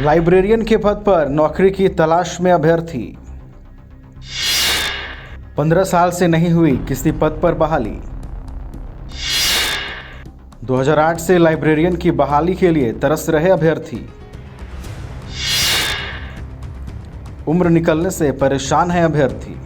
Librarian के पद पर नौकरी की तलाश में अभ्यर्थी। 15 साल से नहीं हुई किसी पद पर बहाली। 2008 से लाइब्रेरियन की बहाली के लिए तरस रहे अभ्यर्थी। उम्र निकलने से परेशान है अभ्यर्थी।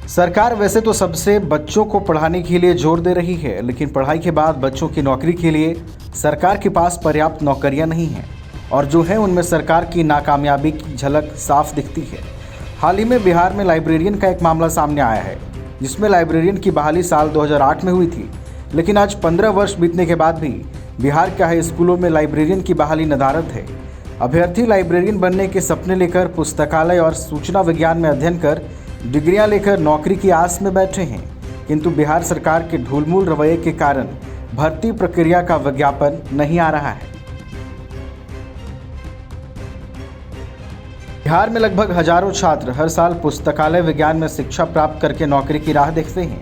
सरकार वैसे तो सबसे बच्चों को पढ़ाने के लिए जोर दे रही है, लेकिन पढ़ाई के बाद बच्चों की नौकरी के लिए सरकार के पास पर्याप्त नौकरियां नहीं हैं और जो है उनमें सरकार की नाकामयाबी की झलक साफ दिखती है। हाल ही में बिहार में लाइब्रेरियन का एक मामला सामने आया है, जिसमें लाइब्रेरियन की बहाली साल 2008 में हुई थी, लेकिन आज 15 वर्ष बीतने के बाद भी बिहार के हाई स्कूलों में लाइब्रेरियन की बहाली नदारद है। अभ्यर्थी लाइब्रेरियन बनने के सपने लेकर पुस्तकालय और सूचना विज्ञान में अध्ययन कर डिग्रियां लेकर नौकरी की आस में बैठे हैं, किंतु बिहार सरकार के ढूलमूल रवैये के कारण भर्ती प्रक्रिया का विज्ञापन नहीं आ रहा है। बिहार में लगभग हजारों छात्र हर साल पुस्तकालय विज्ञान में शिक्षा प्राप्त करके नौकरी की राह देखते हैं,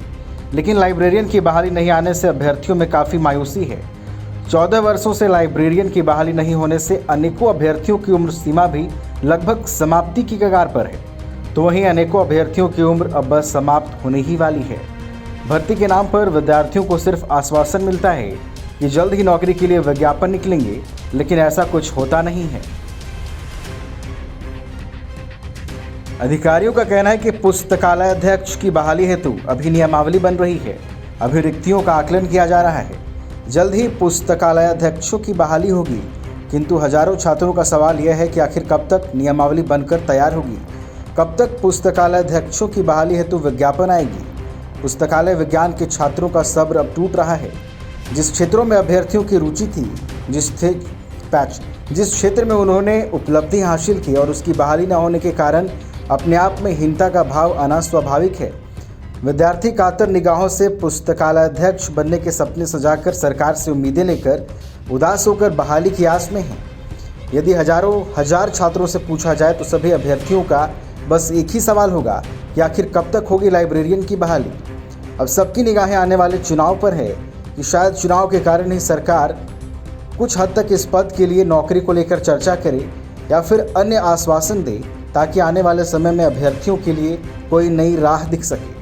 लेकिन लाइब्रेरियन की बहाली नहीं आने से अभ्यर्थियों में काफ़ी मायूसी है। 14 वर्षों से लाइब्रेरियन की बहाली नहीं होने से अनेकों अभ्यर्थियों की उम्र सीमा भी लगभग समाप्ति की कगार पर है, तो वहीं अनेकों अभ्यर्थियों की उम्र अब बस समाप्त होने ही वाली है। भर्ती के नाम पर विद्यार्थियों को सिर्फ आश्वासन मिलता है कि जल्द ही नौकरी के लिए विज्ञापन निकलेंगे, लेकिन ऐसा कुछ होता नहीं है। अधिकारियों का कहना है कि पुस्तकालय अध्यक्ष की बहाली हेतु अभी नियमावली बन रही है, अभी रिक्तियों का आकलन किया जा रहा है। जल्द ही पुस्तकालय अध्यक्षों की बहाली होगी, किंतु हजारों छात्रों का सवाल यह है कि आखिर कब तक नियमावली बनकर तैयार होगी, कब तक पुस्तकालय अध्यक्षों की बहाली हेतु विज्ञापन आएगी। पुस्तकालय विज्ञान के छात्रों का सब्र अब टूट रहा है। जिस क्षेत्रों में अभ्यर्थियों की रुचि थी, जिस क्षेत्र में उन्होंने उपलब्धि हासिल की और उसकी बहाली न होने के कारण अपने आप में हीनता का भाव आना स्वाभाविक है। विद्यार्थी कातर निगाहों से पुस्तकालय अध्यक्ष बनने के सपने सजाकर सरकार से उम्मीदें लेकर उदास होकर बहाली की आस में हैं। यदि हजार छात्रों से पूछा जाए तो सभी अभ्यर्थियों का बस एक ही सवाल होगा कि आखिर कब तक होगी लाइब्रेरियन की बहाली। अब सबकी निगाहें आने वाले चुनाव पर है कि शायद चुनाव के कारण ही सरकार कुछ हद तक इस पद के लिए नौकरी को लेकर चर्चा करे या फिर अन्य आश्वासन दे, ताकि आने वाले समय में अभ्यर्थियों के लिए कोई नई राह दिख सके।